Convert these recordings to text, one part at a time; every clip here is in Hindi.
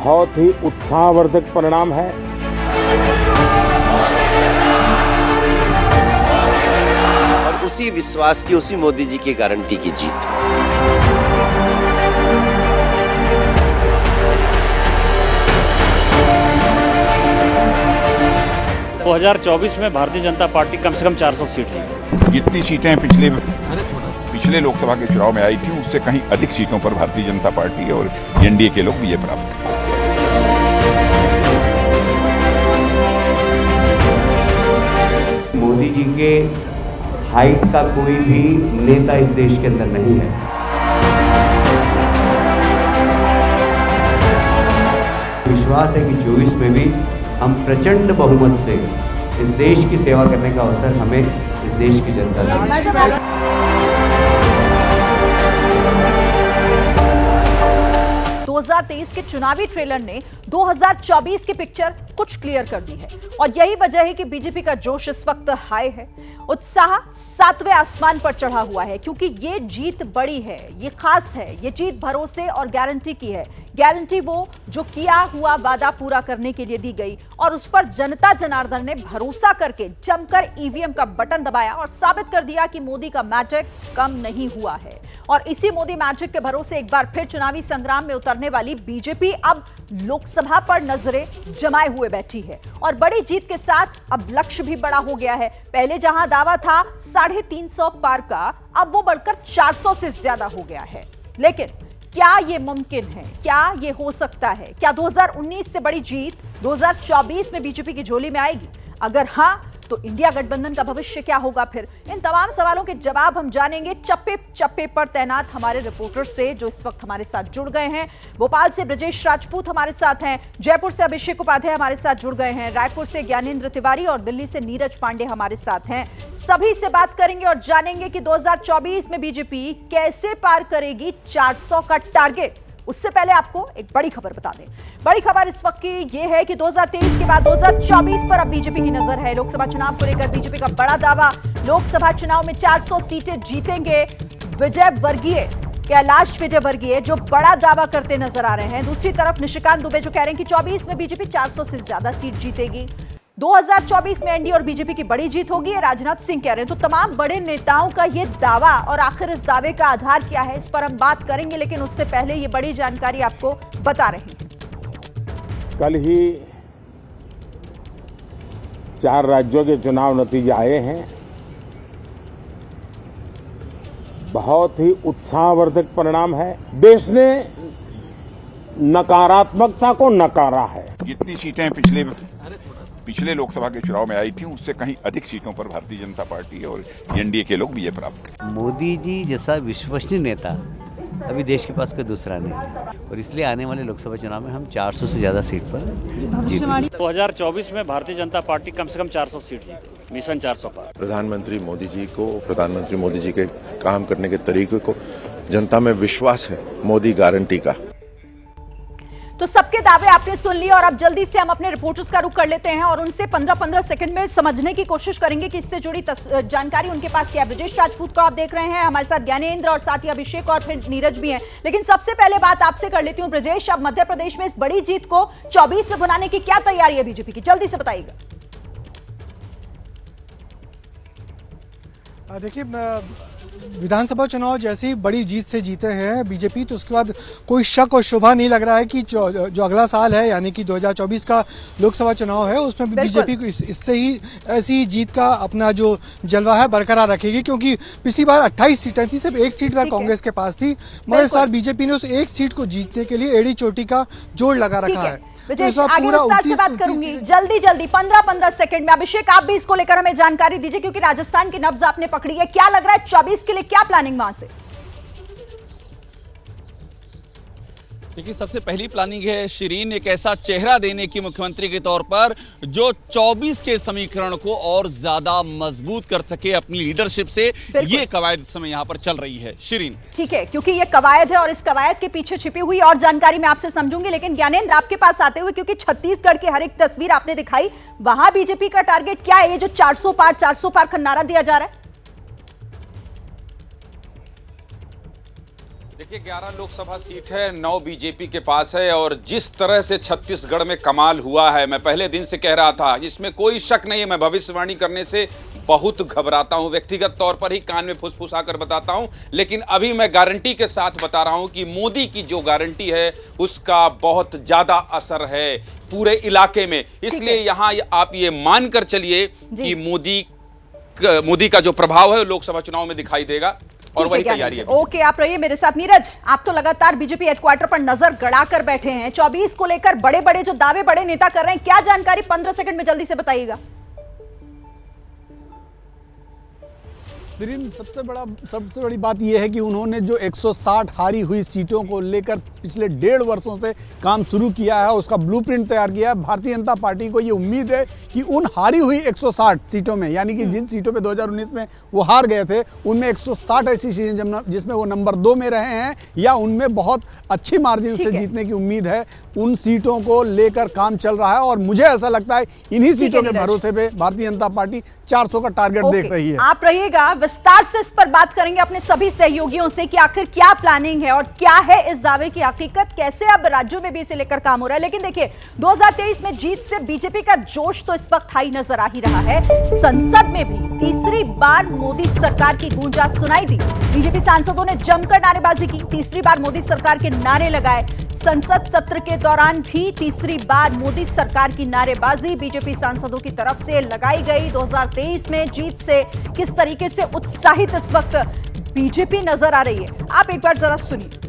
बहुत ही उत्साहवर्धक परिणाम है। और उसी विश्वास की, उसी मोदी जी की गारंटी की जीत। तो 2024 में भारतीय जनता पार्टी कम से कम 400 सीट जीती। जितनी सीटें पिछले लोकसभा के चुनाव में आई थी उससे कहीं अधिक सीटों पर भारतीय जनता पार्टी और एनडीए के लोग विजय प्राप्त करें। मोदी जी के हाइट का कोई भी नेता इस देश के अंदर नहीं है। विश्वास है कि 24 में भी हम प्रचंड बहुमत से इस देश की सेवा करने का अवसर हमें इस देश की जनता देगी। 2023 के चुनावी ट्रेलर ने 2024 की पिक्चर कुछ क्लियर कर दी है और यही वजह है कि बीजेपी का जोश इस वक्त हाई है। उत्साह 7वें आसमान पर चढ़ा हुआ है क्योंकि ये जीत बड़ी है, ये खास है। ये जीत भरोसे और गारंटी की है। गारंटी वो जो किया हुआ वादा पूरा करने के लिए दी गई और उस पर जनता जनार्दन ने भरोसा करके जमकर ईवीएम का बटन दबाया और साबित कर दिया कि मोदी का मैजिक कम नहीं हुआ है। और इसी मोदी मैजिक के भरोसे एक बार फिर चुनावी संग्राम में उतरने वाली बीजेपी अब लोकसभा पर नजरें जमाए हुए बैठी है और बड़ी जीत के साथ अब लक्ष्य भी बड़ा हो गया है। पहले जहां दावा था 350 पार का, अब वो बढ़कर 400 से ज्यादा हो गया है। लेकिन क्या ये मुमकिन है? क्या ये हो सकता है? क्या 2019 से बड़ी जीत 2024 में बीजेपी की झोली में आएगी? अगर हां, तो इंडिया गठबंधन का भविष्य क्या होगा फिर? इन तमाम सवालों के जवाब हम जानेंगे चप्पे चप्पे पर तैनात हमारे रिपोर्टर्स से जो इस वक्त हमारे साथ जुड़ गए हैं। भोपाल से ब्रजेश राजपूत हमारे साथ हैं, जयपुर से अभिषेक उपाध्याय हमारे साथ जुड़ गए हैं, रायपुर से ज्ञानेंद्र तिवारी और दिल्ली से नीरज पांडे हमारे साथ हैं। सभी से बात करेंगे और जानेंगे कि 2024 में बीजेपी कैसे पार करेगी 400 का टारगेट। उससे पहले आपको एक बड़ी खबर बता दें। बड़ी खबर इस वक्त की यह है कि 2023 के बाद 2024 पर अब बीजेपी की नजर है। लोकसभा चुनाव को लेकर बीजेपी का बड़ा दावा, लोकसभा चुनाव में 400 सीटें जीतेंगे। कैलाश विजयवर्गीय जो बड़ा दावा करते नजर आ रहे हैं। दूसरी तरफ निशिकांत दुबे जो कह रहे हैं कि 24 में बीजेपी 400 से ज्यादा सीट जीतेगी। 2024 में एनडीए और बीजेपी की बड़ी जीत होगी, ये राजनाथ सिंह कह रहे हैं। तो तमाम बड़े नेताओं का ये दावा और आखिर इस दावे का आधार क्या है, इस पर हम बात करेंगे। लेकिन उससे पहले ये बड़ी जानकारी आपको बता रहे हैं। कल ही 4 राज्यों के चुनाव नतीजे आए हैं। बहुत ही उत्साहवर्धक परिणाम है। देश ने नकारात्मकता को नकारा है। जितनी सीटें पिछले लोकसभा के चुनाव में आई थी उससे कहीं अधिक सीटों पर भारतीय जनता पार्टी और एनडीए के लोग विजय प्राप्त करें। मोदी जी जैसा विश्वसनीय नेता अभी देश के पास कोई दूसरा नहीं है और इसलिए आने वाले लोकसभा चुनाव में हम 400 से ज्यादा सीट पर जीतेंगे। 2024 में भारतीय जनता पार्टी कम से कम 400 सीट जीती, मिशन 400 पार। प्रधानमंत्री मोदी जी के काम करने के तरीके को जनता में विश्वास है, मोदी गारंटी का। तो सबके दावे आपने सुन लिए और अब जल्दी से हम अपने रिपोर्टर्स का रुख कर लेते हैं और उनसे 15-15 सेकंड में समझने की कोशिश करेंगे कि इससे जुड़ी जानकारी उनके पास क्या है। ब्रजेश राजपूत को आप देख रहे हैं, हमारे साथ ज्ञानेंद्र और साथ ही अभिषेक और फिर नीरज भी हैं। लेकिन सबसे पहले बात आपसे कर लेती हूं ब्रजेश, अब मध्य प्रदेश में इस बड़ी जीत को 24 में बनाने की क्या तैयारी है बीजेपी की? जल्दी से बताइएगा। देखिए, विधानसभा चुनाव जैसी बड़ी जीत से जीते हैं बीजेपी, तो उसके बाद कोई शक और शुभा नहीं लग रहा है कि जो अगला साल है यानी कि 2024 का लोकसभा चुनाव है उसमें भी बीजेपी को इससे ही ऐसी जीत का अपना जो जलवा है बरकरार रखेगी। क्योंकि पिछली बार 28 सीटें थी, सिर्फ एक सीट बार कांग्रेस के पास थी, मगर इस बार बीजेपी ने उस एक सीट को जीतने के लिए एड़ी चोटी का जोड़ लगा रखा है। ब्रजेश, आगे विस्तार से बात करूंगी। जल्दी 15-15 सेकंड में अभिषेक आप भी इसको लेकर हमें जानकारी दीजिए क्योंकि राजस्थान की नब्ज आपने पकड़ी है। क्या लग रहा है 24 के लिए क्या प्लानिंग वहां से? देखिए, सबसे पहली प्लानिंग है शिरीन एक ऐसा चेहरा देने की मुख्यमंत्री के तौर पर जो 24 के समीकरण को और ज्यादा मजबूत कर सके अपनी लीडरशिप से। ये कवायद इस समय यहाँ पर चल रही है शिरीन। ठीक है, क्योंकि ये कवायद है और इस कवायद के पीछे छिपी हुई और जानकारी मैं आपसे समझूंगी। लेकिन ज्ञानेंद्र आपके पास आते हुए, क्योंकि छत्तीसगढ़ की हर एक तस्वीर आपने दिखाई, वहां बीजेपी का टारगेट क्या है? ये जो 400 पार का नारा दिया जा रहा है। के 11 लोकसभा सीट है, 9 बीजेपी के पास है। और जिस तरह से छत्तीसगढ़ में कमाल हुआ है, मैं पहले दिन से कह रहा था, इसमें कोई शक नहीं है। मैं भविष्यवाणी करने से बहुत घबराता हूं, व्यक्तिगत तौर पर ही कान में फुसफुसा कर बताता हूं, लेकिन अभी मैं गारंटी के साथ बता रहा हूं कि मोदी की जो गारंटी है उसका बहुत ज्यादा असर है पूरे इलाके में। इसलिए यहां आप ये मानकर चलिए कि मोदी का जो प्रभाव है लोकसभा चुनाव में दिखाई देगा और वही तैयारी है। ओके, आप रहिए मेरे साथ। नीरज, आप तो लगातार बीजेपी हेडक्वार्टर पर नजर गड़ाकर बैठे हैं। 24 को लेकर बड़े बड़े जो दावे बड़े नेता कर रहे हैं, क्या जानकारी 15 सेकंड में जल्दी से बताइएगा। सबसे बड़ी बात यह है कि उन्होंने जो 160 हारी हुई सीटों को लेकर पिछले 1.5 वर्षों से काम शुरू किया है, उसका ब्लूप्रिंट तैयार किया है। भारतीय जनता पार्टी को ये उम्मीद है कि उन हारी हुई 160 सीटों में, यानी कि जिन सीटों पे 2019 में वो हार गए थे, उनमें 160 ऐसी सीटें जिसमें वो नंबर 2 में रहे हैं या उनमें बहुत अच्छी मार्जिन से जीतने की उम्मीद है, उन सीटों को लेकर काम चल रहा है। और मुझे ऐसा लगता है इन्हीं सीटों के भरोसे पे भारतीय जनता पार्टी 400 का टारगेट देख रही है। आप रहिएगा, विस्तार से इस पर बात करेंगे अपने सभी सहयोगियों से कि आखिर क्या प्लानिंग है और क्या है इस दावे की हकीकत, कैसे अब राज्यों में भी इसे लेकर काम हो रहा है। लेकिन देखिए, 2023 में जीत से बीजेपी का जोश तो इस वक्त हाई नजर आ ही रहा है। संसद में भी तीसरी बार मोदी सरकार की गूंज आज सुनाई दी। बीजेपी सांसदों ने जमकर नारेबाजी की, तीसरी बार मोदी सरकार के नारे लगाए। संसद सत्र के दौरान भी तीसरी बार मोदी सरकार की नारेबाजी बीजेपी सांसदों की तरफ से लगाई गई। 2023 में जीत से किस तरीके से उत्साहित इस वक्त बीजेपी नजर आ रही है, आप एक बार जरा सुनिए।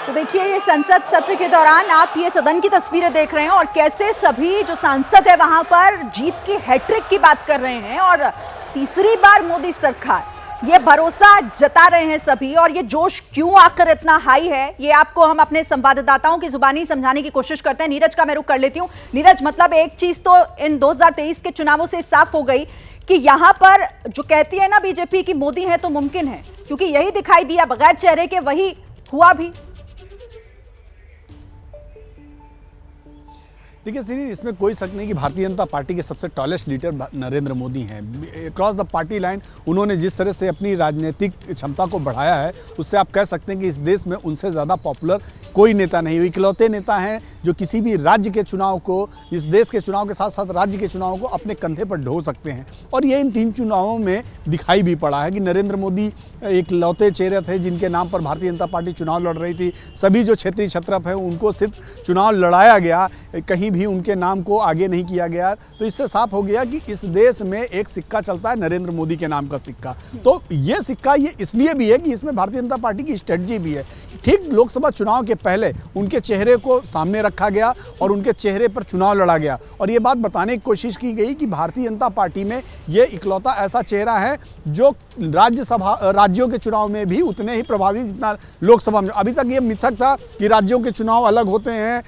देखिए, ये संसद सत्र के दौरान आप ये सदन की तस्वीरें देख रहे हैं और कैसे सभी जो सांसद है वहां पर जीत की हैट्रिक की बात कर रहे हैं और तीसरी बार मोदी सरकार, ये भरोसा जता रहे हैं सभी। और ये जोश क्यों आकर इतना हाई है, ये आपको हम अपने संवाददाताओं की जुबानी समझाने की कोशिश करते हैं। नीरज का मैं रुख कर लेती हूँ। नीरज, मतलब एक चीज तो इन 2023 के चुनावों से साफ हो गई कि यहां पर जो कहती है ना बीजेपी की मोदी है तो मुमकिन है, क्योंकि यही दिखाई दिया, बगैर चेहरे के वही हुआ भी। देखिए श्री, इसमें कोई शक नहीं कि भारतीय जनता पार्टी के सबसे टॉलेस्ट लीडर नरेंद्र मोदी हैं। अक्रॉस द पार्टी लाइन उन्होंने जिस तरह से अपनी राजनीतिक क्षमता को बढ़ाया है, उससे आप कह सकते हैं कि इस देश में उनसे ज़्यादा पॉपुलर कोई नेता नहीं। इकलौते नेता हैं जो किसी भी राज्य के चुनाव को, इस देश के चुनाव के साथ साथ राज्य के चुनाव को अपने कंधे पर ढो सकते हैं। और ये इन 3 चुनावों में दिखाई भी पड़ा है कि नरेंद्र मोदी एक लौते चेहरे थे जिनके नाम पर भारतीय जनता पार्टी चुनाव लड़ रही थी। सभी जो क्षेत्रीय छत्रप हैं उनको सिर्फ चुनाव लड़ाया गया, कहीं भी उनके नाम को आगे नहीं किया गया। तो इससे साफ हो गया कि इस देश में एक सिक्का चलता है, नरेंद्र मोदी के नाम का सिक्का। तो ये सिक्का ये इसलिए भी है कि इसमें भारतीय जनता पार्टी की स्ट्रेटजी भी है। ठीक लोकसभा चुनाव के पहले उनके चेहरे को सामने रखा गया और उनके चेहरे पर चुनाव लड़ा गया और ये बात बताने की कोशिश की गई कि भारतीय जनता पार्टी में ये इकलौता ऐसा चेहरा है जो राज्यों के चुनाव में भी उतने ही प्रभावी जितना लोकसभा में। अभी तक ये मिथक था कि राज्यों के चुनाव अलग होते हैं,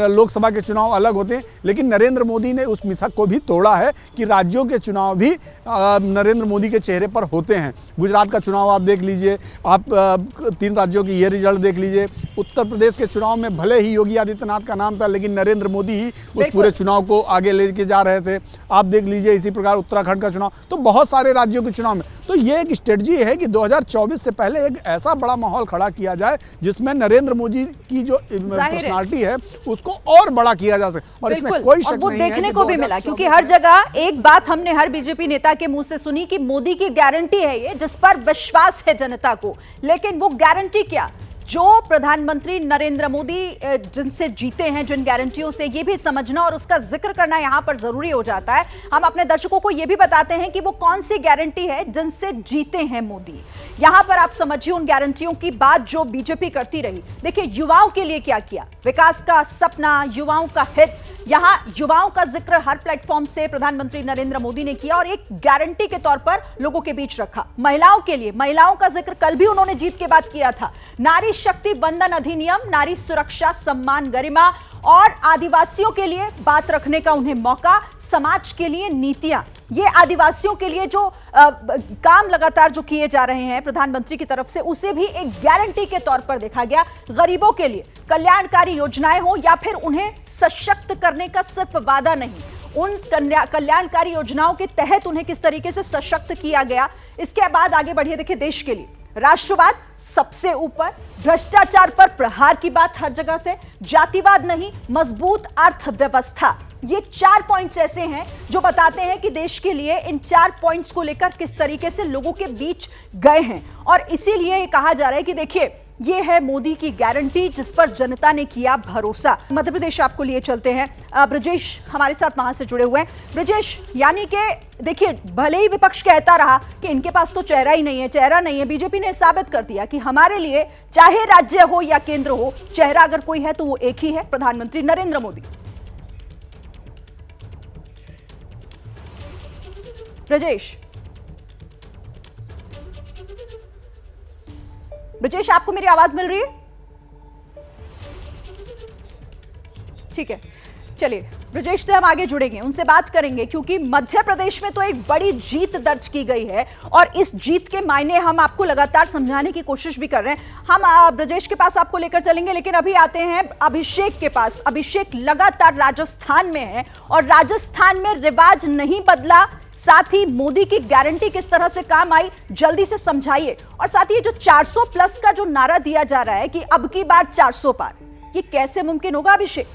लोकसभा के चुनाव अलग होते हैं, लेकिन नरेंद्र मोदी ने उस मिथक को भी तोड़ा है कि राज्यों के चुनाव भी नरेंद्र मोदी के चेहरे पर होते हैं। गुजरात का चुनाव आप देख लीजिए, आप 3 राज्यों की ये रिजल्ट देख लीजिए। उत्तर प्रदेश के चुनाव में भले ही योगी आदित्यनाथ का नाम था, लेकिन नरेंद्र मोदी ही उस पूरे चुनाव को आगे लेके जा रहे थे। आप देख लीजिए इसी प्रकार उत्तराखंड का चुनाव, तो बहुत सारे राज्यों के चुनाव में। तो ये एक स्ट्रेटजी है कि 2024 से पहले एक ऐसा बड़ा माहौल खड़ा किया जाए जिसमें नरेंद्र मोदी की जो पर्सनालिटी है उसको और बड़ा किया जा सके। और इसमें कोई शक नहीं है, देखने को भी मिला, क्योंकि हर जगह एक बात हमने हर बीजेपी नेता के मुंह से सुनी कि मोदी की गारंटी है ये, जिस पर विश्वास है जनता को। लेकिन वो गारंटी क्या, जो प्रधानमंत्री नरेंद्र मोदी जिनसे जीते हैं, जिन गारंटियों से, ये भी समझना और उसका जिक्र करना यहां पर जरूरी हो जाता है। हम अपने दर्शकों को यह भी बताते हैं कि वो कौन सी गारंटी है जिनसे जीते हैं मोदी। यहां पर आप समझिए उन गारंटियों की बात जो बीजेपी करती रही। देखिए, युवाओं के लिए क्या किया, विकास का सपना, युवाओं का हित, यहां युवाओं का जिक्र हर प्लेटफॉर्म से प्रधानमंत्री नरेंद्र मोदी ने किया और एक गारंटी के तौर पर लोगों के बीच रखा। महिलाओं के लिए, महिलाओं का जिक्र कल भी उन्होंने जीत के बाद किया था। नारी शक्ति बंधन अधिनियम, नारी सुरक्षा, सम्मान, गरिमा और आदिवासियों के लिए बात रखने का उन्हें मौका, समाज के लिए नीतियां, ये आदिवासियों के लिए जो काम लगातार जो किए जा रहे हैं प्रधानमंत्री की तरफ से, उसे भी एक गारंटी के तौर पर देखा गया। गरीबों के लिए कल्याणकारी योजनाएं हो या फिर उन्हें सशक्त करने का सिर्फ वादा नहीं, उन कल्याणकारी योजनाओं के तहत उन्हें किस तरीके से सशक्त किया गया। इसके बाद आगे बढ़िए, देखिए देश के लिए राष्ट्रवाद सबसे ऊपर, भ्रष्टाचार पर प्रहार की बात हर जगह से, जातिवाद नहीं, मजबूत अर्थव्यवस्था, ये 4 पॉइंट्स ऐसे हैं जो बताते हैं कि देश के लिए इन 4 पॉइंट्स को लेकर किस तरीके से लोगों के बीच गए हैं। और इसीलिए कहा जा रहा है कि देखिए ये है मोदी की गारंटी जिस पर जनता ने किया भरोसा। मध्य प्रदेश आपको लिए चलते हैं, ब्रजेश हमारे साथ वहां से जुड़े हुए हैं। ब्रजेश, यानी कि देखिए भले ही विपक्ष कहता रहा कि इनके पास तो चेहरा ही नहीं है, चेहरा नहीं है, बीजेपी ने साबित कर दिया कि हमारे लिए चाहे राज्य हो या केंद्र हो, चेहरा अगर कोई है तो वो एक ही है, प्रधानमंत्री नरेंद्र मोदी। ब्रजेश, आपको मेरी आवाज मिल रही है? ठीक है, चलिए ब्रजेश से हम आगे जुड़ेंगे, उनसे बात करेंगे क्योंकि मध्य प्रदेश में तो एक बड़ी जीत दर्ज की गई है और इस जीत के मायने हम आपको लगातार समझाने की कोशिश भी कर रहे हैं। हम ब्रजेश के पास आपको लेकर चलेंगे, लेकिन अभी आते हैं अभिषेक के पास। अभिषेक लगातार राजस्थान में है और राजस्थान में रिवाज नहीं बदला, साथ ही मोदी की गारंटी किस तरह से काम आई, जल्दी से समझाइए। और साथ ही जो 400 प्लस का जो नारा दिया जा रहा है कि अब की बार 400 पार, ये कैसे मुमकिन होगा अभिषेक?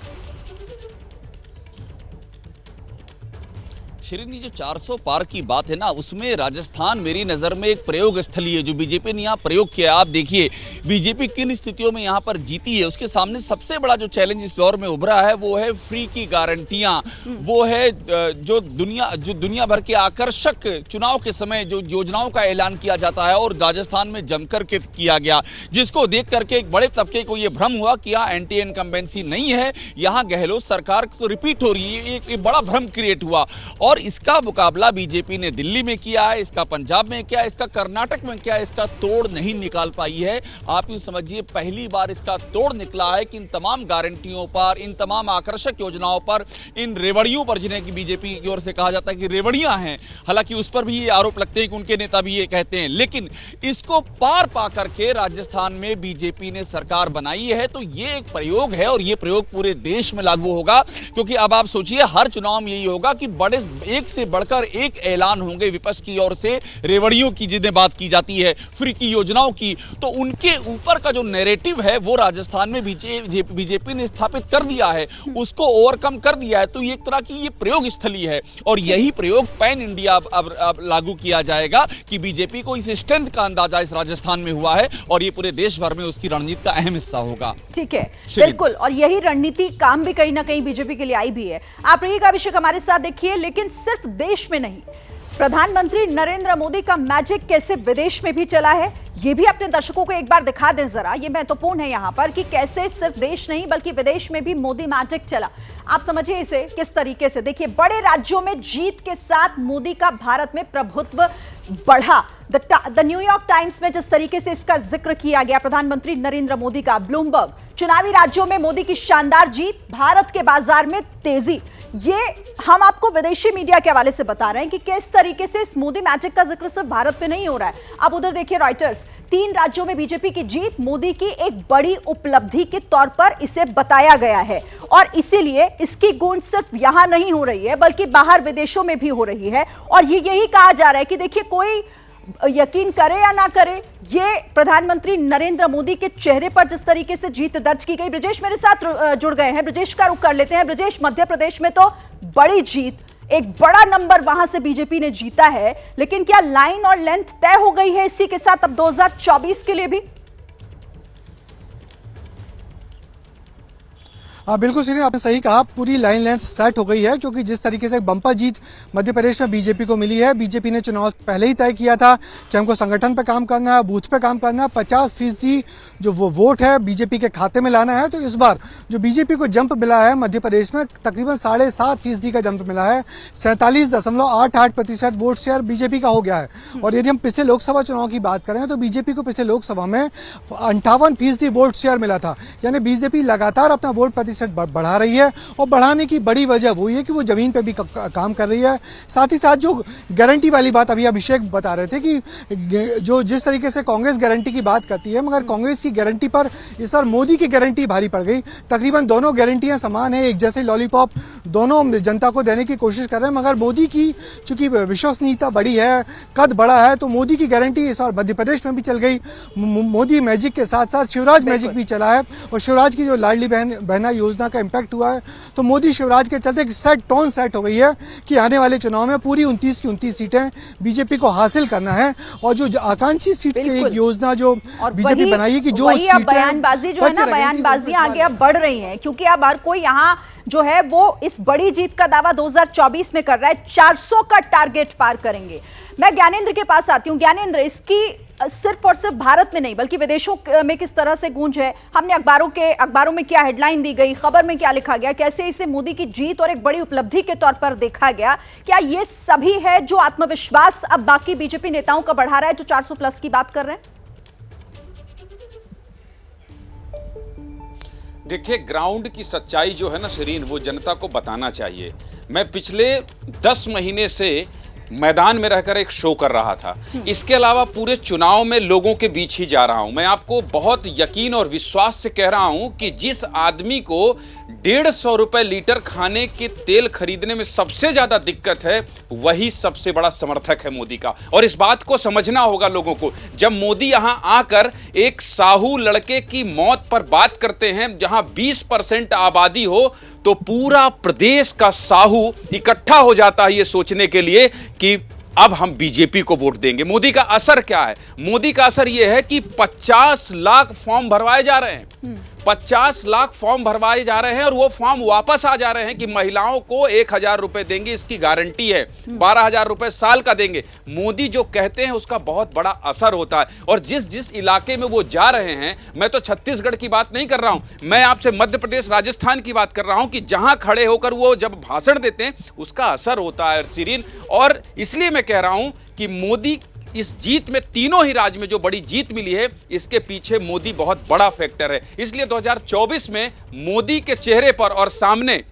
श्रीनी, जो 400 पार की बात है ना, उसमें राजस्थान मेरी नज़र में एक प्रयोग स्थली है जो बीजेपी ने यहाँ प्रयोग किया। आप देखिए बीजेपी किन स्थितियों में यहाँ पर जीती है। उसके सामने सबसे बड़ा जो चैलेंज इस दौर में उभरा है वो है फ्री की गारंटियाँ, वो है जो दुनिया भर के आकर्षक चुनाव के समय जो योजनाओं का ऐलान किया जाता है और राजस्थान में जमकर के किया गया, जिसको देख करके एक बड़े तबके को ये भ्रम हुआ कि यहाँ एंटी इनकम्बेंसी नहीं है, यहाँ गहलोत सरकार तो रिपीट हो रही है। एक बड़ा भ्रम क्रिएट हुआ और इसका मुकाबला बीजेपी ने दिल्ली में किया है, इसका पंजाब में किया, इसका कर्नाटक में किया, इसका तोड़ नहीं निकाल पाई है। आप यूं समझिए पहली बार इसका तोड़ निकला है कि इन तमाम गारंटियों पर, इन तमाम आकर्षक योजनाओं पर, इन रेवड़ियों पर, जिन्हें कि बीजेपी की ओर से कहा जाता है कि रेवड़ियां हैं, हालांकि उस पर भी ये आरोप लगते हैं कि उनके नेता भी ये कहते हैं, लेकिन इसको पार पा करके राजस्थान में बीजेपी ने सरकार बनाई है। तो ये एक प्रयोग है और ये प्रयोग पूरे देश में लागू होगा, क्योंकि अब आप सोचिए हर चुनाव में यही होगा कि बड़े एक से बढ़कर एक ऐलान होंगे विपक्ष की ओर से, रेवड़ियों की जिन्हें बात की जाती है, फ्री की योजनाओं की, तो उनके ऊपर का जो नैरेटिव है वो राजस्थान में बीजेपी ने स्थापित कर दिया है, उसको ओवरकम कर दिया है। तो ये एक तरह की ये प्रयोग स्थली है और यही प्रयोग पैन इंडिया अब लागू किया जाएगा कि बीजेपी को इस स्ट्रेंथ का अंदाजा इस राजस्थान में हुआ है और ये पूरे देश भर में उसकी रणनीति का अहम हिस्सा होगा। ठीक है, बिल्कुल, और यही रणनीति काम भी कहीं ना कहीं बीजेपी के लिए आई भी है। आप रहिएगा अभिषेक हमारे साथ, देखिए लेकिन सिर्फ देश में नहीं, प्रधानमंत्री नरेंद्र मोदी का मैजिक कैसे विदेश में भी चला है, ये भी अपने दर्शकों को एक बार दिखा दें जरा। ये महत्वपूर्ण है यहाँ पर कि कैसे सिर्फ देश नहीं बल्कि विदेश में भी मोदी मैजिक चला। आप समझिए इसे किस तरीके से। देखिए बड़े राज्यों में जीत के साथ मोदी का भारत में प्रभुत्व बढ़ा। द न्यूयॉर्क टाइम्स में जिस तरीके से इसका जिक्र किया गया प्रधानमंत्री नरेंद्र मोदी का, ब्लूमबर्ग, चुनावी राज्यों में मोदी की शानदार जीत, भारत के बाजार में तेजी, ये हम आपको विदेशी मीडिया के हवाले से बता रहे हैं कि किस तरीके से इस मोदी मैजिक का जिक्र सिर्फ भारत में नहीं हो रहा है। अब उधर देखिए रॉयटर्स, 3 राज्यों में बीजेपी की जीत मोदी की एक बड़ी उपलब्धि के तौर पर इसे बताया गया है और इसीलिए इसकी गूंज सिर्फ यहां नहीं हो रही है बल्कि बाहर विदेशों में भी हो रही है। और ये यही कहा जा रहा है कि देखिए कोई यकीन करे या ना करे, ये प्रधानमंत्री नरेंद्र मोदी के चेहरे पर जिस तरीके से जीत दर्ज की गई। ब्रजेश मेरे साथ जुड़ गए हैं, ब्रजेश का रुख कर लेते हैं। ब्रजेश, मध्य प्रदेश में तो बड़ी जीत, एक बड़ा नंबर वहां से बीजेपी ने जीता है, लेकिन क्या लाइन और लेंथ तय हो गई है इसी के साथ अब 2024 के लिए भी? बिल्कुल श्री, आपने सही कहा, पूरी लाइन लेंथ सेट हो गई है, क्योंकि जिस तरीके से बम्पर जीत मध्य प्रदेश में बीजेपी को मिली है, बीजेपी ने चुनाव पहले ही तय किया था कि हमको संगठन पे काम करना है, बूथ पे काम करना है, 50% जो वो वोट है बीजेपी के खाते में लाना है। तो इस बार जो बीजेपी को जंप मिला है मध्य प्रदेश में, तकरीबन 7.5% का जंप मिला है, 47.88% वोट शेयर बीजेपी का हो गया है। और यदि हम पिछले लोकसभा चुनाव की बात करें तो बीजेपी को पिछले लोकसभा में 58% वोट शेयर मिला था। यानी बीजेपी लगातार अपना वोट प्रतिशत बढ़ा रही है, और बढ़ाने की बड़ी वजह वो है कि वो जमीन पे भी काम कर रही है। साथ ही साथ जो गारंटी वाली बात अभी अभिषेक बता रहे थे कि जो जिस तरीके से कांग्रेस गारंटी की बात करती है, मगर कांग्रेस की गारंटी पर इस बार मोदी की गारंटी भारी पड़ गई। तकरीबन दोनों गारंटियां समान है, एक जैसे लॉलीपॉप दोनों जनता को देने की कोशिश कर रहे हैं, मगर मोदी की चूंकि विश्वसनीयता बड़ी है, कद बड़ा है, तो मोदी की गारंटी इस बार मध्य प्रदेश में भी चल गई। मोदी मैजिक के साथ साथ शिवराज मैजिक भी चला है, और शिवराज की जो लाडली बहना योजना का इम्पैक्ट हुआ है, तो मोदी शिवराज के चलते टोन सेट हो गई है कि आने वाले चुनाव में पूरी 29 की 29 सीटें बीजेपी को हासिल करना है। और जो आकांक्षी सीट की एक योजना जो बीजेपी बनाई है कि जो बयानबाजी जो है ना, बयानबाजियां आगे अब बढ़ रही हैं, क्योंकि अब हर कोई यहाँ जो है वो इस बड़ी जीत का दावा 2024 में कर रहा है, 400 का टारगेट पार करेंगे। मैं ज्ञानेंद्र के पास आती हूँ। ज्ञानेंद्र, इसकी सिर्फ और सिर्फ भारत में नहीं बल्कि विदेशों में किस तरह से गूंज है, हमने अखबारों में क्या हेडलाइन दी गई, खबर में क्या लिखा गया, कैसे इसे मोदी की जीत और एक बड़ी उपलब्धि के तौर पर देखा गया, क्या ये सभी है जो आत्मविश्वास अब बाकी बीजेपी नेताओं का बढ़ा रहा है, जो 400 प्लस की बात कर रहे हैं? देखिए, ग्राउंड की सच्चाई जो है ना शरीन, वो जनता को बताना चाहिए। मैं पिछले 10 महीने से मैदान में रहकर एक शो कर रहा था, इसके अलावा पूरे चुनाव में लोगों के बीच ही जा रहा हूं। मैं आपको बहुत यकीन और विश्वास से कह रहा हूं कि जिस आदमी को 150 रुपए लीटर खाने के तेल खरीदने में सबसे ज्यादा दिक्कत है, वही सबसे बड़ा समर्थक है मोदी का। और इस बात को समझना होगा लोगों को। जब मोदी यहां आकर एक साहू लड़के की मौत पर बात करते हैं, जहां 20% आबादी हो, तो पूरा प्रदेश का साहू इकट्ठा हो जाता है ये सोचने के लिए कि अब हम बीजेपी को वोट देंगे। मोदी का असर क्या है? मोदी का असर यह है कि 50 लाख फॉर्म भरवाए जा रहे हैं, 50 लाख फॉर्म भरवाए जा रहे हैं, और वो फॉर्म वापस आ जा रहे हैं कि महिलाओं को 1000 रुपए देंगे, इसकी गारंटी है, 12,000 रुपए साल का देंगे। मोदी जो कहते हैं उसका बहुत बड़ा असर होता है। और जिस इलाके में वो जा रहे हैं, मैं तो छत्तीसगढ़ की बात नहीं कर रहा हूं, मैं आपसे मध्य प्रदेश राजस्थान की बात कर रहा हूं कि जहां खड़े होकर वो जब भाषण देते हैं उसका असर होता है सीरीन। और इसलिए मैं कह रहा हूं कि मोदी इस जीत में, तीनों ही राज्य में जो बड़ी जीत मिली है, इसके पीछे मोदी बहुत बड़ा फैक्टर है। इसलिए 2024 में मोदी के चेहरे पर और सामने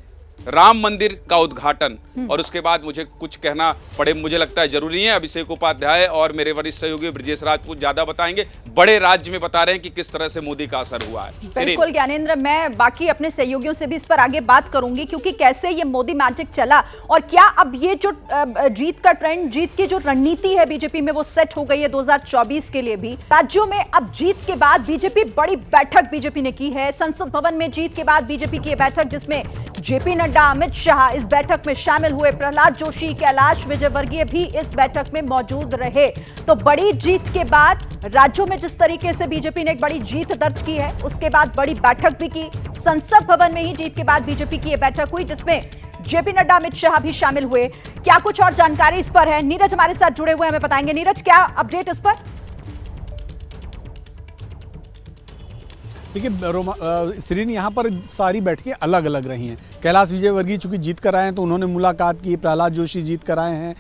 राम मंदिर का उद्घाटन, और उसके बाद मुझे कुछ कहना पड़े, मुझे लगता है जरूरी है। अभिषेक उपाध्याय और मेरे वरिष्ठ सहयोगी ब्रजेश राजपूत ज्यादा बताएंगे, बड़े राज्य में बता रहे हैं कि किस तरह से मोदी का असर हुआ है। बिल्कुल ज्ञानेंद्र, मैं बाकी अपने सहयोगियों से भी इस पर आगे बात करूंगी, क्योंकि कैसे ये मोदी मैजिक चला, और क्या अब ये जो जीत का ट्रेंड, जीत की जो रणनीति है बीजेपी में, वो सेट हो गई है 2024 के लिए भी। राज्यों में अब जीत के बाद बीजेपी बड़ी बैठक बीजेपी ने की है। संसद भवन में जीत के बाद बीजेपी की बैठक, जिसमें जेपी नड्डा, अमित शाह इस बैठक में शामिल हुए, प्रहलाद जोशी, कैलाश विजयवर्गीय भी इस बैठक में मौजूद रहे। तो बड़ी जीत के बाद राज्यों में जिस तरीके से बीजेपी ने एक बड़ी जीत दर्ज की है, उसके बाद बड़ी बैठक भी की। संसद भवन में ही जीत के बाद बीजेपी की यह बैठक हुई, जिसमें जेपी नड्डा, अमित शाह भी शामिल हुए। क्या कुछ और जानकारी इस पर है? नीरज हमारे साथ जुड़े हुए हमें बताएंगे। नीरज, क्या अपडेट इस पर? देखिए स्त्रीन, यहाँ पर सारी बैठकें अलग अलग रही हैं। कैलाश विजयवर्गीय चूंकि जीत कर आए हैं तो उन्होंने मुलाकात की, प्रहलाद जोशी जीत कर आए हैं,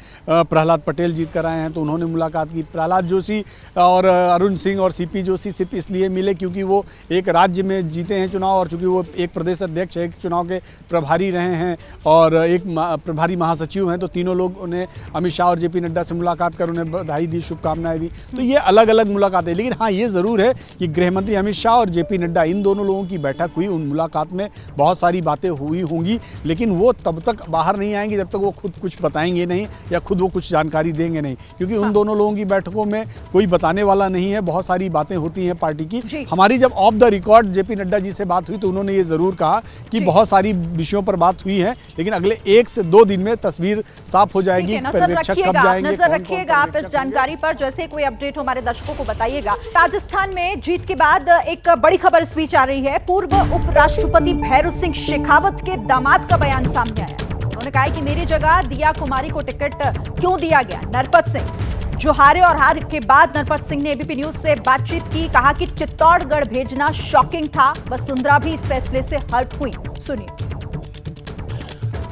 प्रहलाद पटेल जीत कर आए हैं तो उन्होंने मुलाकात की। प्रहलाद जोशी और अरुण सिंह और सीपी जोशी सिर्फ इसलिए मिले क्योंकि वो एक राज्य में जीते हैं चुनाव, और चूंकि वो एक प्रदेश अध्यक्ष है, एक चुनाव के प्रभारी रहे हैं और एक प्रभारी महासचिव हैं, तो तीनों लोग उन्हें अमित शाह और जेपी नड्डा से मुलाकात कर उन्हें बधाई दी, शुभकामनाएं दी। तो ये अलग अलग मुलाकातें। लेकिन हाँ, ये ज़रूर है कि गृहमंत्री अमित शाह और जेपी नड्डा, इन दोनों लोगों की बैठक हुई। उन मुलाकात में बहुत सारी बातें हुई होंगी, लेकिन वो तब तक बाहर नहीं आएंगे जब तक वो खुद कुछ बताएंगे नहीं या खुद वो कुछ जानकारी देंगे नहीं, क्योंकि उन दोनों लोगों की बैठकों में कोई बताने वाला नहीं है। बहुत सारी बातें होती हैं पार्टी की। हमारी जब off the record JP Nadda ji से बात हुई तो उन्होंने ये जरूर कहा कि बहुत सारी विषयों पर बात हुई है, लेकिन अगले 1 से 2 दिन में तस्वीर साफ हो जाएगी। पर्यवेक्षक कब जाएंगे, नजर रखिएगा आप इस जानकारी पर। जैसे कोई अपडेट हो हमारे दर्शकों को बताइएगा। राजस्थान में जीत के बाद एक बड़ी खबर खबर इस बीच आ रही है। पूर्व उपराष्ट्रपति भैरू सिंह शेखावत के दामाद का बयान सामने आया है। उन्होंने कहा कि मेरी जगह दिया कुमारी को टिकट क्यों दिया गया। नरपत सिंह जो हारे और हार के बाद नरपत सिंह ने एबीपी न्यूज से बातचीत की, कहा कि चित्तौड़गढ़ भेजना शॉकिंग था। वसुंधरा भी इस फैसले से हर्ट हुई। सुनिए।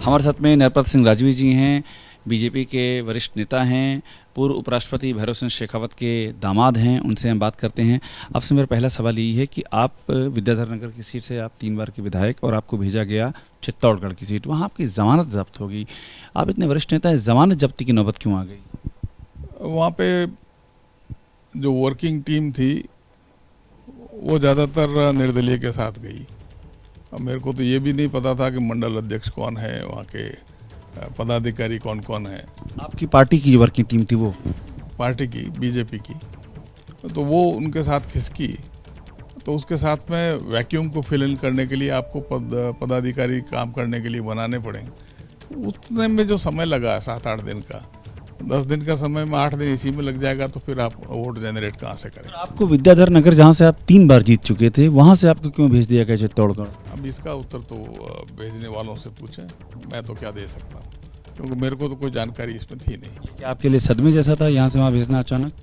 हमारे साथ में नरपत सिंह राजवी जी हैं, बीजेपी के वरिष्ठ नेता हैं, पूर्व उपराष्ट्रपति भैरू सिंह शेखावत के दामाद हैं। उनसे हम बात करते हैं। आपसे मेरा पहला सवाल यही है कि आप विद्याधर नगर की सीट से आप 3 बार के विधायक और आपको भेजा गया चित्तौड़गढ़ की सीट, वहाँ आपकी जमानत जब्त होगी। आप इतने वरिष्ठ नेता हैं, जमानत जब्ती की नौबत क्यों आ गई? वहाँ पे जो वर्किंग टीम थी वो ज़्यादातर निर्दलीय के साथ गई। अब मेरे को तो ये भी नहीं पता था कि मंडल अध्यक्ष कौन है, वहाँ के पदाधिकारी कौन कौन है। आपकी पार्टी की वर्किंग टीम थी वो? पार्टी की, बीजेपी की। तो वो उनके साथ खिसकी, तो उसके साथ में वैक्यूम को फिल इन करने के लिए आपको पदाधिकारी काम करने के लिए बनाने पड़ेंगे। उतने में जो समय लगा 7-8 दिन का, 10 दिन का समय में 8 दिन इसी में लग जाएगा, तो फिर आप वोट जनरेट कहाँ से करें? आपको विद्याधर नगर जहाँ से आप 3 बार जीत चुके थे, वहाँ से आपको क्यों भेज दिया गया चित्तौड़गढ़? अब इसका उत्तर तो भेजने वालों से पूछें, मैं तो क्या दे सकता हूँ, क्योंकि मेरे को तो कोई जानकारी इसमें थी नहीं। क्या आपके लिए सदमे जैसा था यहाँ से वहाँ भेजना अचानक?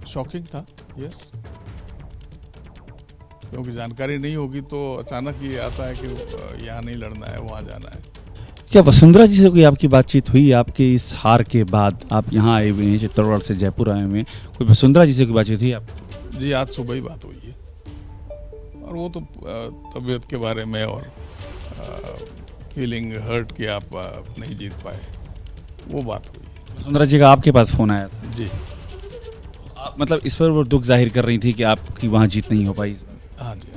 शॉकिंग था, यस, क्योंकि जानकारी नहीं होगी तो अचानक ये आता है कि यहाँ नहीं लड़ना है, वहाँ जाना है। क्या वसुंधरा जी से कोई आपकी बातचीत हुई आपके इस हार के बाद? आप यहाँ आए हुए हैं, चित्तौड़गढ़ से जयपुर आए हुए हैं, कोई वसुंधरा जी से कोई बातचीत हुई आप? जी, आज सुबह ही बात हुई है, और वो तो तबीयत के बारे में और फीलिंग हर्ट कि आप नहीं जीत पाए, वो बात हुई। वसुंधरा जी का आपके पास फोन आया था? जी। आप मतलब इस पर वो दुख जाहिर कर रही थी कि आपकी वहाँ जीत नहीं हो पाई? हाँ जी।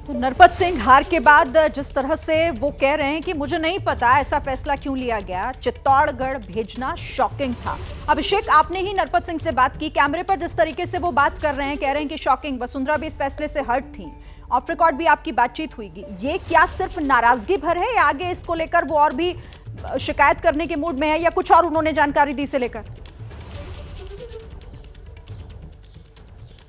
तो नरपत सिंह हार के बाद जिस तरह से वो कह रहे हैं कि मुझे नहीं पता ऐसा फैसला क्यों लिया गया, चित्तौड़गढ़ भेजना शॉकिंग था। अभिषेक, आपने ही नरपत सिंह से बात की, कैमरे पर जिस तरीके से वो बात कर रहे हैं, कह रहे हैं कि शॉकिंग। वसुंधरा भी इस फैसले से हर्ट थी, ऑफ रिकॉर्ड भी आपकी बातचीत हुई। ये क्या सिर्फ नाराजगी भर है या आगे इसको लेकर वो और भी शिकायत करने के मूड में है, या कुछ और उन्होंने जानकारी दी से लेकर?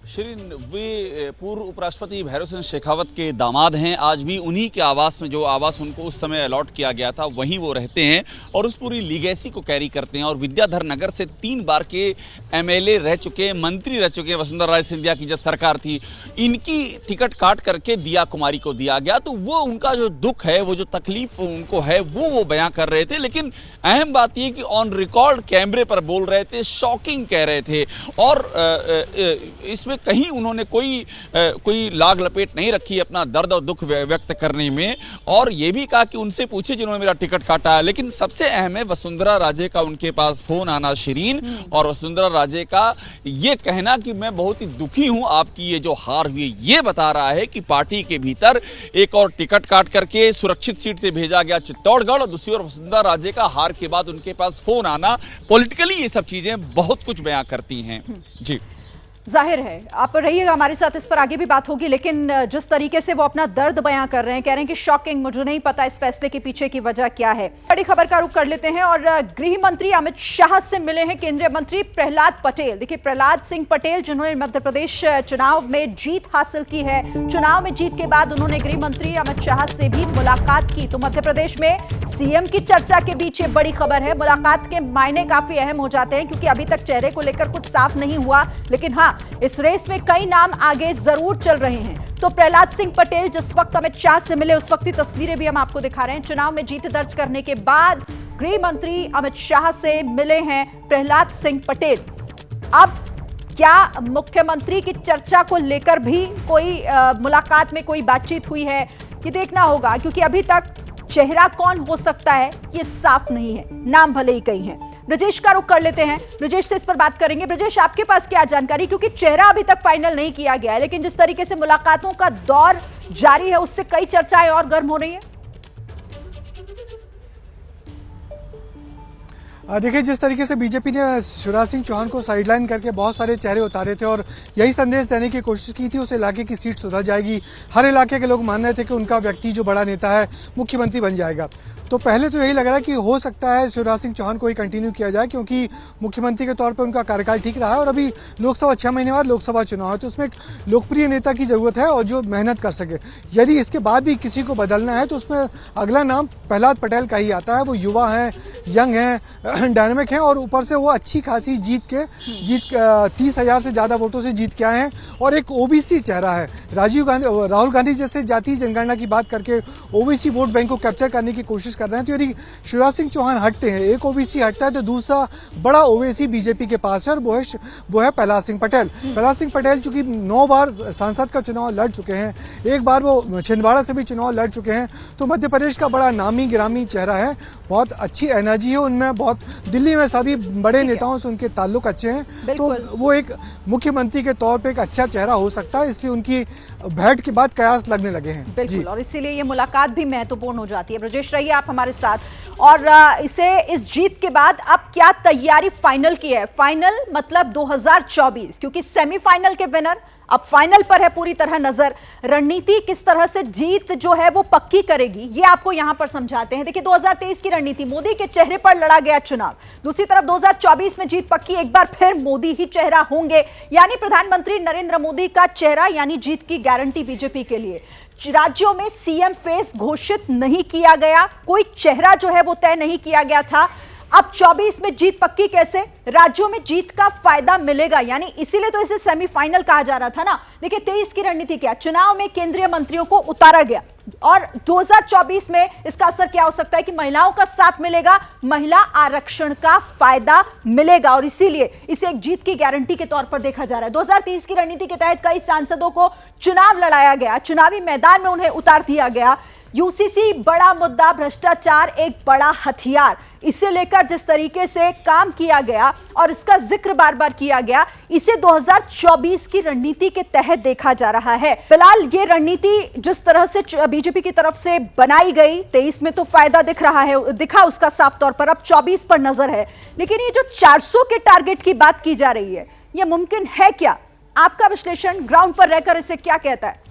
शिरीन, वे पूर्व उपराष्ट्रपति भैरू सिंह शेखावत के दामाद हैं। आज भी उन्हीं के आवास में, जो आवास उनको उस समय अलॉट किया गया था, वहीं वो रहते हैं और उस पूरी लीगेसी को कैरी करते हैं। और विद्याधर नगर से 3 बार के एमएलए रह चुके, मंत्री रह चुके हैं वसुंधरा राजे सिंधिया की जब सरकार थी। इनकी टिकट काट करके दिया कुमारी को दिया गया, तो वो उनका जो दुख है, वो जो तकलीफ उनको है, वो बयां कर रहे थे। लेकिन अहम बात ये कि ऑन रिकॉर्ड कैमरे पर बोल रहे थे, शॉकिंग कह रहे थे, और इसमें कहीं उन्होंने कोई लाग लपेट नहीं रखी अपना दर्द और दुख व्यक्त करने में। और ये भी कहा कि उनसे पूछे जिन्होंने मेरा टिकट काटा है। लेकिन सबसे अहम है वसुंधरा राजे का उनके पास फोन आना, शिरीन, और वसुंधरा राजे का ये कहना कि मैं बहुत ही दुखी हूं, आपकी ये जो हार हुई ये बता रहा है कि पार्टी के भीतर एक और टिकट काट करके सुरक्षित सीट से भेजा गया चित्तौड़गढ़, और दूसरी ओर वसुंधरा राजे का हार के बाद उनके पास फोन आना। पॉलिटिकली ये सब चीजें बहुत कुछ बयां करती हैं। जी, जाहिर है आप रहिएगा हमारे साथ, इस पर आगे भी बात होगी। लेकिन जिस तरीके से वो अपना दर्द बयां कर रहे हैं, कह रहे हैं कि शॉकिंग, मुझे नहीं पता इस फैसले के पीछे की वजह क्या है। बड़ी खबर का रुख कर लेते हैं और गृह मंत्री अमित शाह से मिले हैं केंद्रीय मंत्री प्रहलाद पटेल। देखिए, प्रहलाद सिंह पटेल जिन्होंने मध्य प्रदेश चुनाव में जीत हासिल की है, चुनाव में जीत के बाद उन्होंने गृह मंत्री अमित शाह से भी मुलाकात की। तो मध्य प्रदेश में सीएम की चर्चा के बीच ये बड़ी खबर है। मुलाकात के मायने काफी अहम हो जाते हैं, क्योंकि अभी तक चेहरे को लेकर कुछ साफ नहीं हुआ, लेकिन हाँ, इस रेस में कई नाम आगे जरूर चल रहे हैं। तो प्रहलाद सिंह पटेल जिस वक्त अमित शाह से मिले, उस वक्त की तस्वीरें भी हम आपको दिखा रहे हैं। चुनाव में जीत दर्ज करने के बाद गृह मंत्री अमित शाह से मिले हैं प्रहलाद सिंह पटेल। अब क्या मुख्यमंत्री की चर्चा को लेकर भी कोई मुलाकात में कोई बातचीत हुई है, ये देखना होगा, क्योंकि अभी तक चेहरा कौन हो सकता है ये साफ नहीं है, नाम भले ही कई हैं। ब्रजेश का रुख कर लेते हैं, ब्रजेश से इस पर बात करेंगे। ब्रजेश, आपके पास क्या जानकारी, क्योंकि चेहरा अभी तक फाइनल नहीं किया गया है, लेकिन जिस तरीके से मुलाकातों का दौर जारी है, उससे कई चर्चाएं और गर्म हो रही है। देखिए, जिस तरीके से बीजेपी ने शिवराज सिंह चौहान को साइडलाइन करके बहुत सारे चेहरे उतारे थे और यही संदेश देने की कोशिश की थी उस इलाके की सीट सुधर जाएगी, हर इलाके के लोग मान रहे थे कि उनका व्यक्ति जो बड़ा नेता है मुख्यमंत्री बन जाएगा। तो पहले तो यही लग रहा है कि हो सकता है शिवराज सिंह चौहान को ही कंटिन्यू किया जाए, क्योंकि मुख्यमंत्री के तौर पर उनका कार्यकाल ठीक रहा है और अभी लोकसभा 6 महीने बाद लोकसभा चुनाव है, तो उसमें एक लोकप्रिय नेता की जरूरत है और जो मेहनत कर सके। यदि इसके बाद भी किसी को बदलना है तो उसमें अगला नाम प्रहलाद पटेल का ही आता है। वो युवा हैं, यंग हैं, डायनेमिक हैं और ऊपर से वो अच्छी खासी जीत 30,000 से ज़्यादा वोटों से जीत के आए हैं और एक ओबीसी चेहरा है। राहुल गांधी जैसे जातीय जनगणना की बात करके ओबीसी वोट बैंक को कैप्चर करने की कोशिश कर रहे हैं। तो यदि शिवराज सिंह चौहान हटते हैं, एक ओबीसी हटता है, तो दूसरा बड़ा ओबीसी बीजेपी के पास है और वो है प्रहलाद सिंह पटेल। प्रहलाद सिंह पटेल चूंकि 9 बार सांसद का चुनाव लड़ चुके हैं, एक बार वो छिंदवाड़ा से भी चुनाव लड़ चुके हैं, तो मध्य प्रदेश का बड़ा नामी गिरामी चेहरा है। बहुत अच्छी एनर्जी है उनमें, बहुत दिल्ली में सभी बड़े नेताओं से उनके ताल्लुक अच्छे हैं, तो वो एक मुख्यमंत्री के तौर पे एक अच्छा चेहरा हो सकता है, इसलिए उनकी भेंट के बाद कयास लगने लगे हैं। बिल्कुल, और इसीलिए ये मुलाकात भी महत्वपूर्ण हो जाती है। ब्रजेश रहिए आप हमारे साथ, और इस जीत के बाद अब क्या तैयारी फाइनल की है? फाइनल मतलब 2024, क्योंकि सेमीफाइनल के विनर अब फाइनल पर है पूरी तरह नजर। रणनीति किस तरह से जीत जो है वो पक्की करेगी, ये आपको यहां पर समझाते हैं। देखिए 2023 की रणनीति, मोदी के चेहरे पर लड़ा गया चुनाव। दूसरी तरफ 2024 में जीत पक्की, एक बार फिर मोदी ही चेहरा होंगे, यानी प्रधानमंत्री नरेंद्र मोदी का चेहरा, यानी जीत की गारंटी बीजेपी के लिए। राज्यों में सीएम फेस घोषित नहीं किया गया, कोई चेहरा जो है वो तय नहीं किया गया था। अब 24 में जीत पक्की कैसे? राज्यों में जीत का फायदा मिलेगा, यानी इसीलिए तो इसे सेमीफाइनल कहा जा रहा था ना। देखिए 23 की रणनीति क्या, चुनाव में केंद्रीय मंत्रियों को उतारा गया, और 2024 में इसका असर क्या हो सकता है कि महिलाओं का साथ मिलेगा, महिला आरक्षण का फायदा मिलेगा, और इसीलिए इसे एक जीत की गारंटी के तौर पर देखा जा रहा है। 2023 की रणनीति के तहत कई सांसदों को चुनाव लड़ाया गया, चुनावी मैदान में उन्हें उतार दिया गया। यूसीसी बड़ा मुद्दा, भ्रष्टाचार एक बड़ा हथियार, इसे लेकर जिस तरीके से काम किया गया और इसका जिक्र बार बार किया गया, इसे 2024 की रणनीति के तहत देखा जा रहा है। फिलहाल ये रणनीति जिस तरह से बीजेपी की तरफ से बनाई गई, 23 में तो फायदा दिखा उसका साफ तौर पर, अब 24 पर नजर है। लेकिन ये जो 400 के टारगेट की बात की जा रही है, ये मुमकिन है क्या? आपका विश्लेषण ग्राउंड पर रहकर इसे क्या कहता है?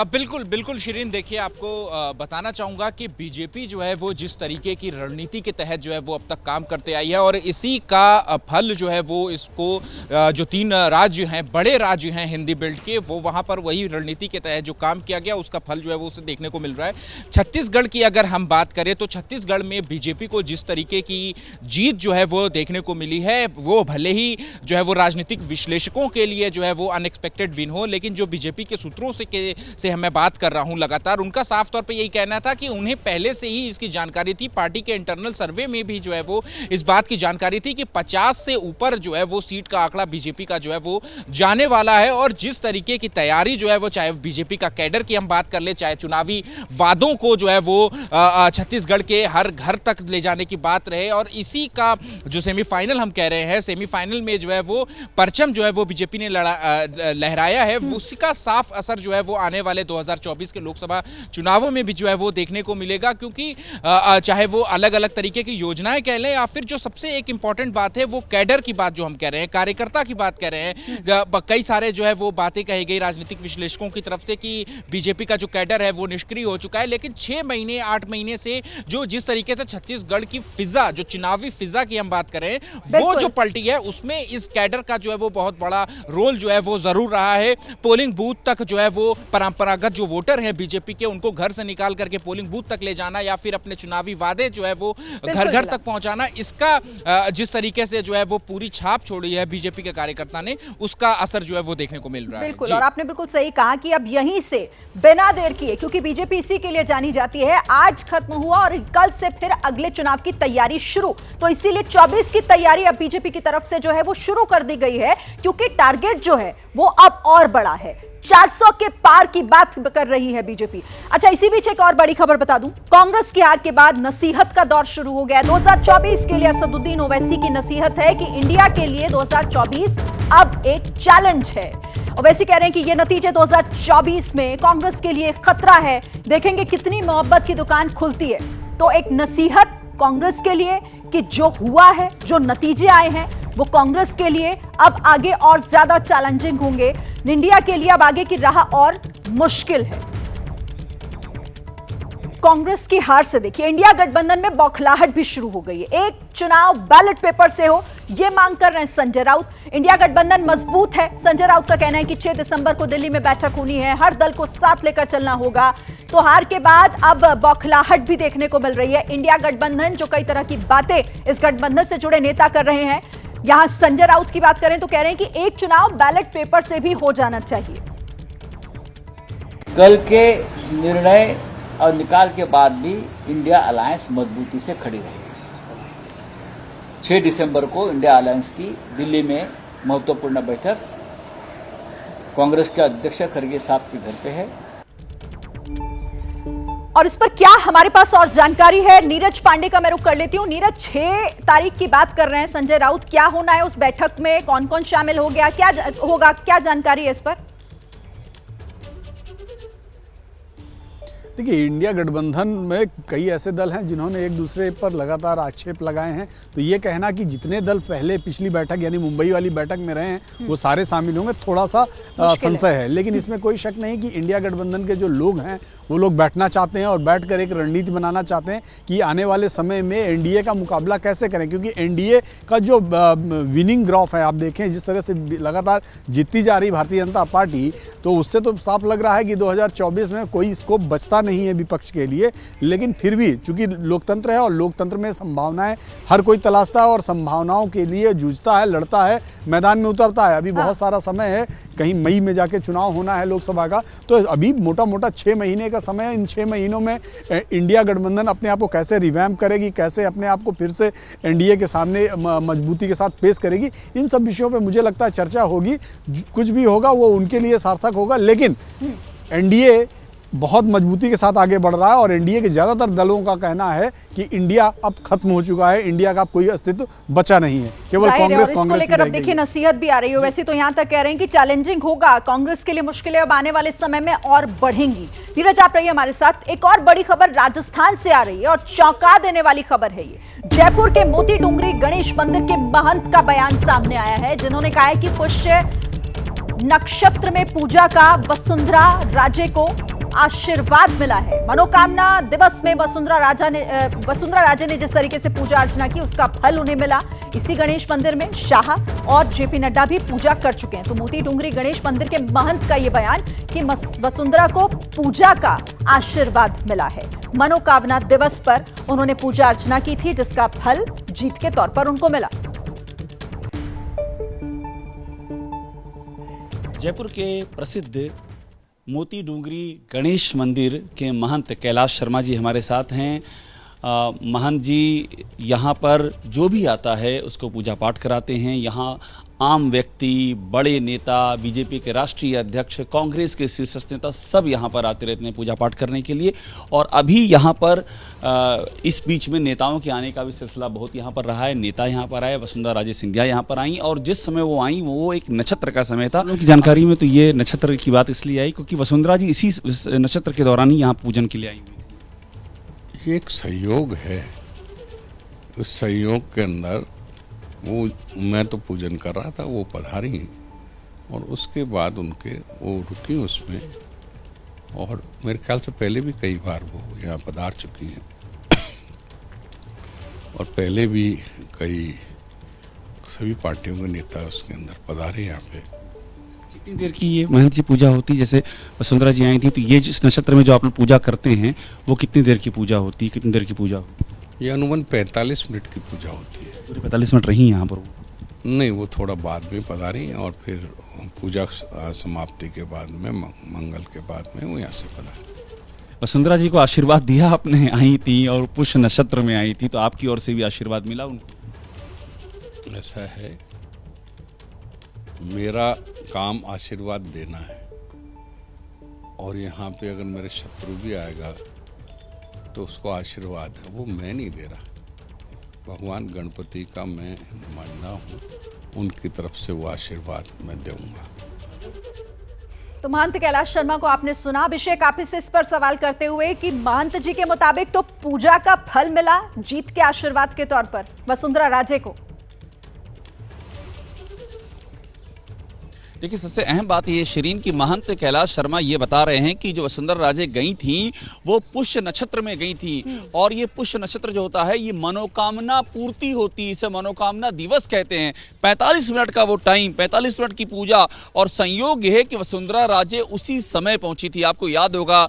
बिल्कुल बिल्कुल शिरीन, देखिए आपको बताना चाहूँगा कि बीजेपी जो है वो जिस तरीके की रणनीति के तहत जो है वो अब तक काम करते आई है, और इसी का फल जो है वो इसको जो 3 राज्य हैं, बड़े राज्य हैं हिंदी बेल्ट के, वो वहाँ पर वही रणनीति के तहत जो काम किया गया उसका फल जो है वो उसे देखने को मिल रहा है। छत्तीसगढ़ की अगर हम बात करें तो छत्तीसगढ़ में बीजेपी को जिस तरीके की जीत जो है वो देखने को मिली है, वो भले ही जो है वो राजनीतिक विश्लेषकों के लिए जो है वो अनएक्सपेक्टेड विन हो, लेकिन जो बीजेपी के सूत्रों से मैं बात कर रहा हूं लगातार, उनका साफ तौर पे यही कहना था कि उन्हें पहले से ही इसकी जानकारी थी। पार्टी के इंटरनल सर्वे में भी जो है वो इस बात की जानकारी थी कि 50 से ऊपर जो है वो सीट का आंकड़ा बीजेपी का जो है वो जाने वाला है। और जिस तरीके की तैयारी जो है वो, चाहे बीजेपी का कैडर की हम बात कर ले, चाहे चुनावी वादों को जो है वो छत्तीसगढ़ के हर घर तक ले जाने की बात रहे, और इसी का जो सेमीफाइनल हम कह रहे हैं, सेमीफाइनल में जो है वो परचम जो है वो बीजेपी ने लहराया है, उसका साफ असर जो है वो आने वाले 2024 के लोकसभा चुनावों में भी जो है वो देखने को मिलेगा। क्योंकि चाहे वो अलग अलग तरीके की योजनाएं कह लें, या फिर जो सबसे एक इंपॉर्टेंट बात है वो कैडर की बात जो हम कह रहे हैं, कार्यकर्ता की बात कह रहे हैं। कई सारे जो है वो बातें कही गई राजनीतिक विश्लेषकों की तरफ से कि बीजेपी का जो कैडर है वो निष्क्रिय हो चुका है, लेकिन 6 महीने 8 महीने से जो जिस तरीके से छत्तीसगढ़ की फिजा, जो चुनावी फिजा की हम बात करें, वो जो पलटी है उसमें इस कैडर का जो है वो बहुत बड़ा रोल जो है वो जरूर रहा है। पोलिंग बूथ तक जो है वो परंपरागत जो वोटर हैं बीजेपी के, उनको घर से निकाल करके पोलिंग बूथ तक ले जाना, या फिर अपने चुनावी वादे जो है वो घर घर तक पहुंचाना, इसका जिस तरीके से जो है वो पूरी छाप छोड़ी है बीजेपी के कार्यकर्ता ने, उसका असर जो है वो देखने को मिल रहा है। बिल्कुल, और आपने बिल्कुल सही कहा कि अब यहीं से बिना देर किए, क्योंकि बीजेपी इसी के लिए जानी जाती है, आज खत्म हुआ और कल से फिर अगले चुनाव की तैयारी शुरू, तो इसीलिए 24 की तैयारी अब बीजेपी की तरफ से जो है वो शुरू कर दी गई है, क्योंकि टारगेट जो है वो अब और बड़ा है। 400 के पार की बात कर रही है बीजेपी। अच्छा, इसी बीच एक और बड़ी खबर बता दूं, कांग्रेस की हार के बाद नसीहत का दौर शुरू हो गया। 2024 के लिए असदुद्दीन ओवैसी की नसीहत है कि इंडिया के लिए 2024 अब एक चैलेंज है। ओवैसी कह रहे हैं कि ये नतीजे 2024 में कांग्रेस के लिए खतरा है, देखेंगे कितनी मोहब्बत की दुकान खुलती है। तो एक नसीहत कांग्रेस के लिए कि जो हुआ है, जो नतीजे आए हैं, वो कांग्रेस के लिए अब आगे और ज्यादा चैलेंजिंग होंगे। इंडिया के लिए अब आगे की राह और मुश्किल है। कांग्रेस की हार से देखिए इंडिया गठबंधन में बौखलाहट भी शुरू हो गई है। एक चुनाव बैलेट पेपर से हो, यह मांग कर रहे हैं संजय राउत। इंडिया गठबंधन मजबूत है। संजय राउत का कहना है कि 6 दिसंबर को दिल्ली में बैठक होनी है, हर दल को साथ लेकर चलना होगा। तो हार के बाद अब बौखलाहट भी देखने को मिल रही है। इंडिया गठबंधन जो कई तरह की बातें इस गठबंधन से जुड़े नेता कर रहे हैं, यहां संजय राउत की बात करें तो कह रहे हैं कि एक चुनाव बैलेट पेपर से भी हो जाना चाहिए। कल के निर्णय और निकाल के बाद भी इंडिया अलायंस मजबूती से खड़ी रहेगी। 6 दिसंबर को इंडिया अलायंस की दिल्ली में महत्वपूर्ण बैठक कांग्रेस के अध्यक्ष खड़गे साहब के घर पे है। और इस पर क्या हमारे पास और जानकारी है, नीरज पांडे का मैं रुख कर लेती हूं। नीरज, 6 तारीख की बात कर रहे हैं संजय राउत, क्या होना है उस बैठक में, कौन कौन शामिल हो गया, क्या होगा, क्या जानकारी है इस पर? देखिए, इंडिया गठबंधन में कई ऐसे दल हैं जिन्होंने एक दूसरे पर लगातार आक्षेप लगाए हैं। तो ये कहना कि जितने दल पहले पिछली बैठक यानी मुंबई वाली बैठक में रहे हैं वो सारे शामिल होंगे, थोड़ा सा संशय है। लेकिन इसमें कोई शक नहीं कि इंडिया गठबंधन के जो लोग हैं वो लोग बैठना चाहते हैं और बैठकर एक रणनीति बनाना चाहते हैं कि आने वाले समय में एनडीए का मुकाबला कैसे करें। क्योंकि एनडीए का जो विनिंग ग्राफ है, आप देखें जिस तरह से लगातार जीतती जा रही भारतीय जनता पार्टी, तो उससे तो साफ लग रहा है कि 2024 में कोई स्कोप बचता नहीं है विपक्ष के लिए। लेकिन फिर भी चूंकि लोकतंत्र है और लोकतंत्र में संभावनाएं हर कोई तलाशता है और संभावनाओं के लिए जूझता है, लड़ता है, मैदान में उतरता है। अभी बहुत सारा समय है, कहीं मई में जाके चुनाव होना है लोकसभा का, तो अभी मोटा मोटा 6 महीने का समय है। इन 6 महीनों में इंडिया गठबंधन अपने आप को कैसे रिवैम्प करेगी, कैसे अपने आप को फिर से एनडीए के सामने मजबूती के साथ पेश करेगी, इन सब विषयों पर मुझे लगता है चर्चा होगी। कुछ भी होगा वो उनके लिए सार्थक होगा। लेकिन एनडीए बहुत मजबूती के साथ आगे बढ़ रहा है और एनडीए के ज़्यादातर दलों का कहना है कि इंडिया अब खत्म हो चुका है, इंडिया का कोई अस्तित्व बचा नहीं है, केवल कांग्रेस इसको लेकर अब देखिए नसीहत भी आ रही है। वैसे तो यहाँ तक कह रहे हैं कि चैलेंजिंग होगा, कांग्रेस के लिए मुश्किलें अब आने वाले समय में और बढ़ेंगी। नीरज, आप रहिए हमारे साथ। एक और बड़ी खबर राजस्थान से आ रही है और चौंका देने वाली खबर है ये। जयपुर के मोती डूंगरी गणेश मंदिर के महंत का बयान सामने आया है, जिन्होंने कहा है कि पुष्य नक्षत्र में पूजा का वसुंधरा राजे को आशीर्वाद मिला है। मनोकामना दिवस में वसुंधरा राजे ने जिस तरीके से पूजा अर्चना की उसका फल उन्हें मिला। इसी गणेश मंदिर में शाह और जेपी नड्डा भी पूजा कर चुके हैं। तो मोती डूंगरी गणेश मंदिर के महंत का यह बयान कि वसुंधरा को पूजा का आशीर्वाद मिला है। मनोकामना दिवस पर उन्होंने पूजा अर्चना की थी, जिसका फल जीत के तौर पर उनको मिला। जयपुर के प्रसिद्ध मोती डूंगरी गणेश मंदिर के महंत कैलाश शर्मा जी हमारे साथ हैं। महंत जी यहाँ पर जो भी आता है उसको पूजा पाठ कराते हैं। यहाँ आम व्यक्ति, बड़े नेता, बीजेपी के राष्ट्रीय अध्यक्ष, कांग्रेस के शीर्षस्थ नेता सब यहाँ पर आते रहते हैं पूजा पाठ करने के लिए। और अभी यहाँ पर इस बीच में नेताओं के आने का भी सिलसिला बहुत यहाँ पर रहा है। नेता यहाँ पर आए, वसुंधरा राजे सिंधिया यहाँ पर आई और जिस समय वो आई वो एक नक्षत्र का समय था। उनकी जानकारी में तो ये नक्षत्र की बात इसलिए आई क्योंकि वसुंधरा जी इसी नक्षत्र के दौरान ही यहाँ पूजन के लिए आई हुई। ये एक सहयोग है, उस सहयोग के अंदर वो मैं तो पूजन कर रहा था, वो पधारी और उसके बाद उनके वो रुकी उसमें। और मेरे ख्याल से पहले भी कई बार वो यहाँ पधार चुकी हैं और पहले भी कई सभी पार्टियों के नेता उसके अंदर पधारे यहाँ पे। कितनी देर की ये महंत जी पूजा होती, जैसे वसुंधरा जी आई थी तो ये जिस नक्षत्र में जो आप लोग पूजा करते हैं वो कितनी देर की पूजा होती है, कितनी देर की पूजा होती है? ये अनुमान 45 मिनट की पूजा होती है। पूरे 45 मिनट रही यहाँ पर? नहीं, वो थोड़ा बाद में पधारी और फिर पूजा समाप्ति के बाद में मंगल के बाद में वो यहाँ से पधारी। वसुंधरा जी को आशीर्वाद दिया आपने, आई थी और पुष्य नक्षत्र में आई थी, तो आपकी ओर से भी आशीर्वाद मिला उनको? ऐसा है, मेरा काम आशीर्वाद देना है और यहाँ पे अगर मेरे शत्रु भी आएगा तो उसको आशीर्वाद है, वो मैं नहीं दे रहा, भगवान गणपति का मैं नुमाइंदा हूँ, उनकी तरफ से वो आशीर्वाद मैं दूंगा। तो महंत कैलाश शर्मा को आपने सुना। अभिषेक, आप इस पर सवाल करते हुए कि महंत जी के मुताबिक तो पूजा का फल मिला जीत के आशीर्वाद के तौर पर वसुंधरा राजे को। देखिए, सबसे अहम बात ये शिरीन की महंत कैलाश शर्मा ये बता रहे हैं कि जो वसुंधरा राजे गई थी वो पुष्य नक्षत्र में गई थी, और ये पुष्य नक्षत्र जो होता है ये मनोकामना पूर्ति होती है, इसे मनोकामना दिवस कहते हैं। 45 मिनट का वो टाइम, 45 मिनट की पूजा, और संयोग ये है कि वसुंधरा राजे उसी समय पहुंची थी। आपको याद होगा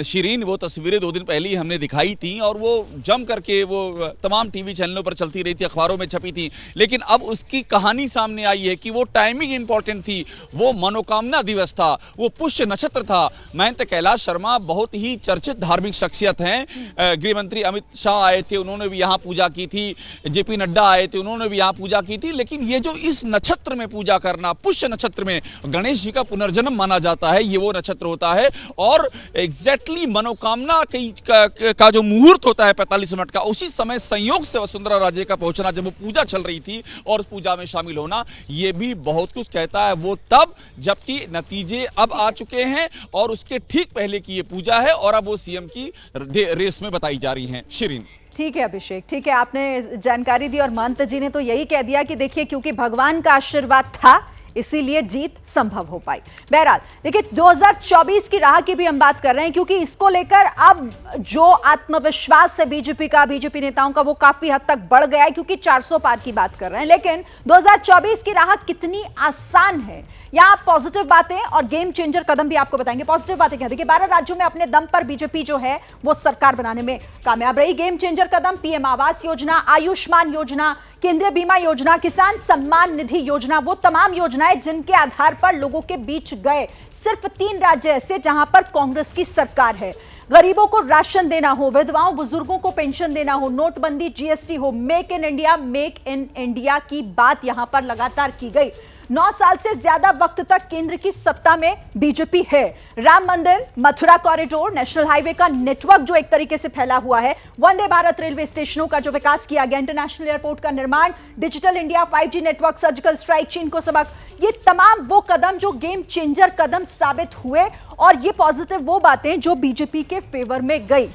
शिरीन, वो तस्वीरें 2 दिन पहले ही हमने दिखाई थी और वो जम करके वो तमाम टीवी चैनलों पर चलती रही थी, अखबारों में छपी थी। लेकिन अब उसकी कहानी सामने आई है कि वो टाइमिंग इंपॉर्टेंट थी, वो मनोकामना दिवस था, वो पुष्य नक्षत्र था। महंत कैलाश शर्मा बहुत ही चर्चित धार्मिक शख्सियत हैं। गृह मंत्री अमित शाह आए थे, उन्होंने भी यहाँ पूजा की थी। जेपी नड्डा आए थे, उन्होंने भी यहाँ पूजा की थी। लेकिन ये जो इस नक्षत्र में पूजा करना, पुष्य नक्षत्र में गणेश जी का पुनर्जन्म माना जाता है, ये वो नक्षत्र होता है। और एग्जैक्टली मनोकामना का जो मुहूर्त होता है 45 मिनट का, उसी समय संयोग से वसुंधरा राजे का पहुंचना, जब वो पूजा चल रही थी, और उस पूजा में शामिल होना, ये भी बहुत कुछ कहता है। वो तब जबकि नतीजे अब आ चुके हैं और उसके ठीक पहले की ये पूजा है, और अब वो सीएम की रेस में बताई जा रही हैं। शिरीन, ठीक है अभिषेक, ठीक है, आपने जानकारी दी और महंत जी ने तो यही कह दिया कि देखिए क्योंकि भगवान का आशीर्वाद था इसीलिए जीत संभव हो पाई। बहरहाल देखिए 2024 की राह की भी हम बात कर रहे हैं, क्योंकि इसको लेकर अब जो आत्मविश्वास है बीजेपी नेताओं का वो काफी हद तक बढ़ गया है, क्योंकि 400 पार की बात कर रहे हैं। लेकिन 2024 की राह कितनी आसान है, यहाँ पॉजिटिव बातें और गेम चेंजर कदम भी आपको बताएंगे। पॉजिटिव बातें क्या, देखिए 12 राज्यों में अपने दम पर बीजेपी जो है वो सरकार बनाने में कामयाब रही। गेम चेंजर कदम पीएम आवास योजना, आयुष्मान योजना, केंद्रीय बीमा योजना, किसान सम्मान निधि योजना, वो तमाम योजनाएं जिनके आधार पर लोगों के बीच गए। सिर्फ 3 राज्य ऐसे जहां पर कांग्रेस की सरकार है। गरीबों को राशन देना हो, विधवाओं बुजुर्गों को पेंशन देना हो, नोटबंदी, जीएसटी हो, मेक इन इंडिया की बात यहां पर लगातार की गई। 9 साल से ज्यादा वक्त तक केंद्र की सत्ता में बीजेपी है। राम मंदिर, मथुरा कॉरिडोर, नेशनल हाईवे का नेटवर्क जो एक तरीके से फैला हुआ है, वंदे भारत रेलवे स्टेशनों का जो विकास किया गया, इंटरनेशनल एयरपोर्ट का निर्माण, digital India, 5G network, surgical strike, चीन को सबक, ये तमाम वो कदम जो गेम चेंजर कदम साबित हुए, और ये पॉजिटिव वो बातें जो बीजेपी के फेवर में गई।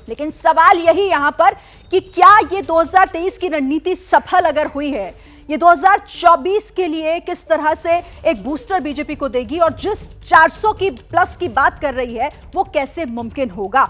लेकिन सवाल यही यहां पर कि क्या ये 2023 की रणनीति सफल अगर हुई है, ये 2024 के लिए किस तरह से एक बूस्टर बीजेपी को देगी, और जिस 400 की प्लस की बात कर रही है वो कैसे मुमकिन होगा।